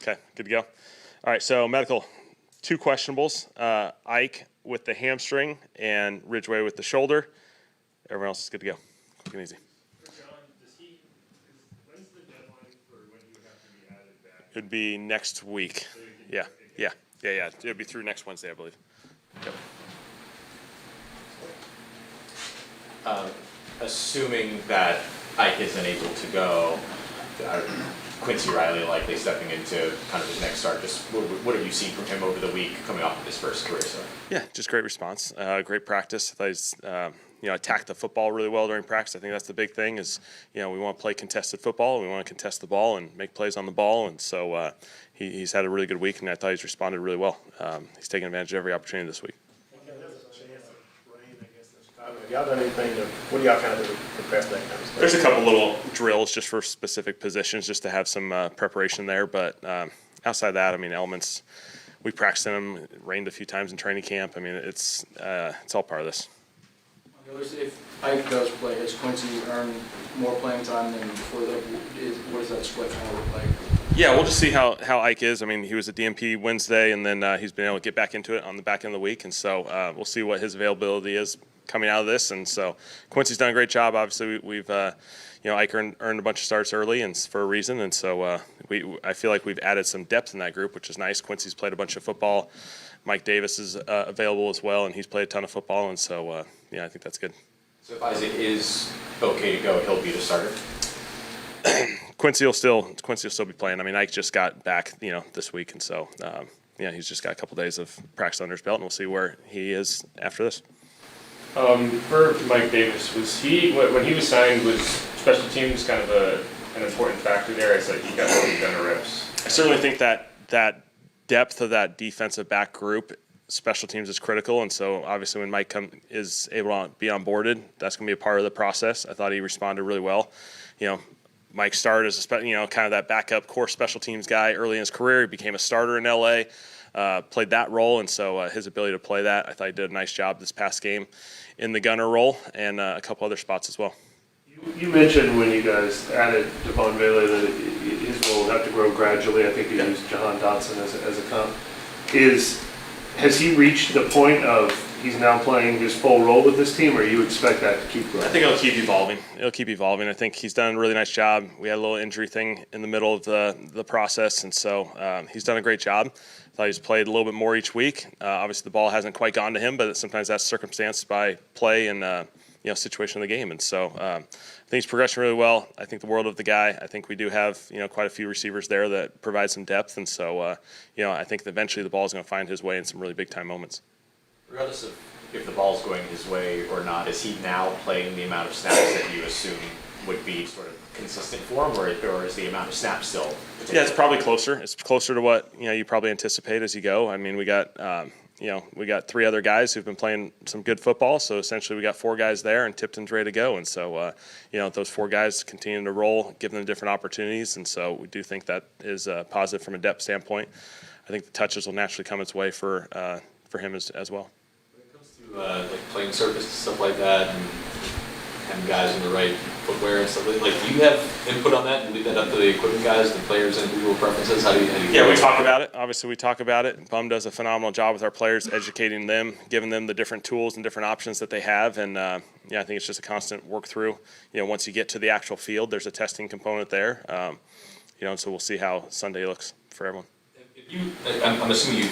Okay, good to go. All right, so medical, 2 questionables. Ike with the hamstring and Ridgway with the shoulder. Everyone else is good to go. Quick and easy. When's the deadline for when you have to be added back? It would be next week. Yeah. It would be through next Wednesday, I believe. Yep. Assuming that Ike isn't able to go, Quincy Riley likely stepping into kind of his next start. Just what have you seen from him over the week coming off of his first career start? Yeah, just great response. Great practice. I thought he's attacked the football really well during practice. I think that's the big thing is, we want to play contested football. We want to contest the ball and make plays on the ball. And so he's had a really good week, and I thought he's responded really well. He's taken advantage of every opportunity this week. Have y'all done anything what do y'all kind of do to prepare for that kind of stuff? There's a couple little drills just for specific positions just to have some preparation there. But outside that, elements, we practiced in them. It rained a few times in training camp. It's all part of this. If Ike does play, has Quincy earned more playing time than before that? What does that split kind of look like? Yeah, we'll just see how Ike is. He was at DMP Wednesday, and then he's been able to get back into it on the back end of the week. And so we'll see what his availability is coming out of this. And so Quincy's done a great job. Obviously, we've Ike earned a bunch of starts early and for a reason. And so I feel like we've added some depth in that group, which is nice. Quincy's played a bunch of football. Mike Davis is available as well, and he's played a ton of football. And so, I think that's good. So if Isaac is okay to go, he'll be the starter? Quincy will still be playing. Ike just got back, this week, and so he's just got a couple days of practice under his belt, and we'll see where he is after this. For Mike Davis, was he when he was signed, was special teams kind of an important factor there as he got all the gunner reps? I certainly think that depth of that defensive back group, special teams is critical, and so obviously when Mike is able to be onboarded, that's going to be a part of the process. I thought he responded really well. Mike started as kind of that backup core special teams guy early in his career. He became a starter in LA, played that role, and so his ability to play that, I thought he did a nice job this past game in the gunner role and a couple other spots as well. You mentioned when you guys added Devon Bailey that his role would have to grow gradually. I think you used Jahan Dotson as a comp. Has he reached the point of he's now playing his full role with this team, or you expect that to keep growing? I think it'll keep evolving. I think he's done a really nice job. We had a little injury thing in the middle of the process, and so he's done a great job. I thought he's played a little bit more each week. Obviously, the ball hasn't quite gone to him, but sometimes that's circumstanced by play and situation of the game. And so I think he's progressing really well. I think the world of the guy. I think we do have quite a few receivers there that provide some depth, and so I think that eventually the ball is going to find his way in some really big time moments. Regardless of if the ball's going his way or not, is he now playing the amount of snaps that you assume would be sort of consistent for him, or is the amount of snaps still? Yeah, it's probably closer. It's closer to what you probably anticipate as you go. We got 3 other guys who've been playing some good football. So essentially, we got 4 guys there, and Tipton's ready to go. And so those 4 guys continue to roll, give them different opportunities. And so we do think that is positive from a depth standpoint. I think the touches will naturally come its way for him as well. When it comes to playing surface and stuff like that, and having guys in the right footwear and stuff do you have input on that and leave that up to the equipment guys, the players' individual preferences? How do you Yeah, we talk about it. Obviously, we talk about it. Bum does a phenomenal job with our players, educating them, giving them the different tools and different options that they have. And I think it's just a constant work through. Once you get to the actual field, there's a testing component there. And so we'll see how Sunday looks for everyone. I'm assuming you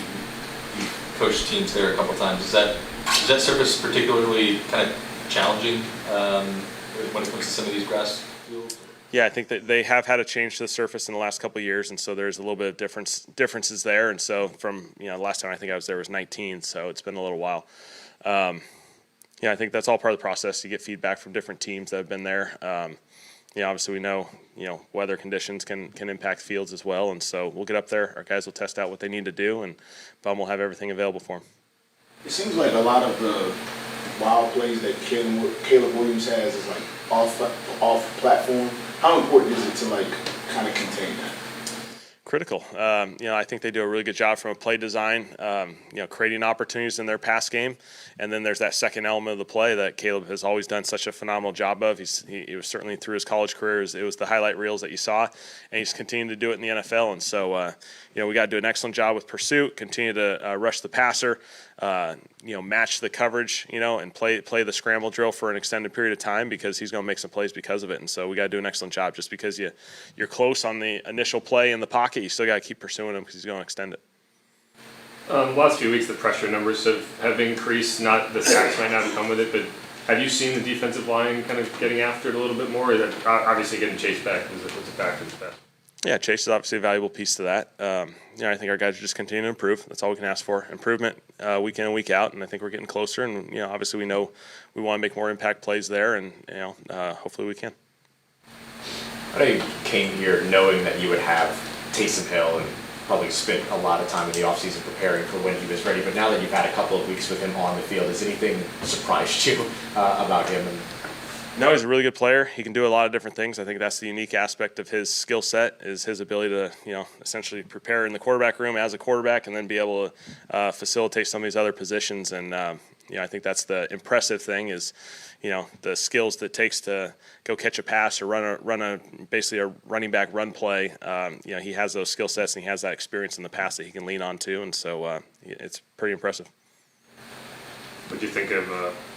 coached teams there a couple times. Is that surface particularly kind of challenging when it comes to some of these grass fields? Yeah, I think that they have had a change to the surface in the last couple of years, and so there's a little bit of differences there. And so from last time I think I was there was 19, so it's been a little while. I think that's all part of the process. You get feedback from different teams that have been there. Obviously we know weather conditions can impact fields as well, and so we'll get up there. Our guys will test out what they need to do, and Bum will have everything available for them. It seems like a lot of the wild plays that Caleb Williams has is off platform. How important is it to kind of contain that? Critical. I think they do a really good job from a play design, creating opportunities in their pass game. And then there's that second element of the play that Caleb has always done such a phenomenal job of. He was certainly through his college career, it was the highlight reels that you saw, and he's continuing to do it in the NFL. And so, we got to do an excellent job with pursuit, continue to rush the passer, match the coverage, and play the scramble drill for an extended period of time, because he's going to make some plays because of it. And so we got to do an excellent job. Just because you're close on the initial play in the pocket, you still got to keep pursuing him, because he's going to extend it. Last few weeks, the pressure numbers have increased. Not the sacks might not come with it, but have you seen the defensive line kind of getting after it a little bit more? Or that obviously getting chased back was a factor to that. Yeah, Chase is obviously a valuable piece to that. I think our guys are just continuing to improve. That's all we can ask for. Improvement week in and week out, and I think we're getting closer. And obviously we know we want to make more impact plays there, and hopefully we can. I know you came here knowing that you would have Taysom Hill and probably spent a lot of time in the offseason preparing for when he was ready. But now that you've had a couple of weeks with him on the field, has anything surprised you about him? No, he's a really good player. He can do a lot of different things. I think that's the unique aspect of his skill set, is his ability to, essentially prepare in the quarterback room as a quarterback, and then be able to facilitate some of these other positions. And, I think that's the impressive thing is, the skills that it takes to go catch a pass or run basically a running back run play. He has those skill sets, and he has that experience in the past that he can lean on to. And so it's pretty impressive. What do you think of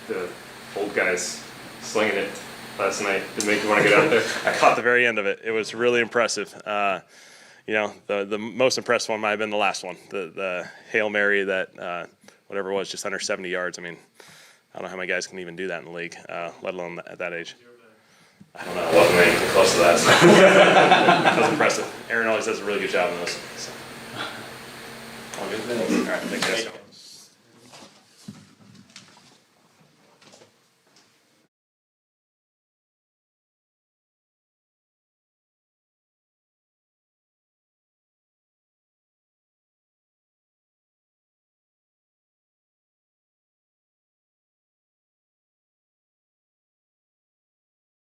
the old guys slinging it last night? Did it make you want to get out there? I caught the very end of it. It was really impressive. The most impressive one might have been the last one, the Hail Mary that whatever it was, just under 70 yards. I mean, I don't know how many guys can even do that in the league, let alone at that age. I don't know. I wasn't anything close to that. So. That was impressive. Aaron always does a really good job in those. So. All good? All right, thanks, guys.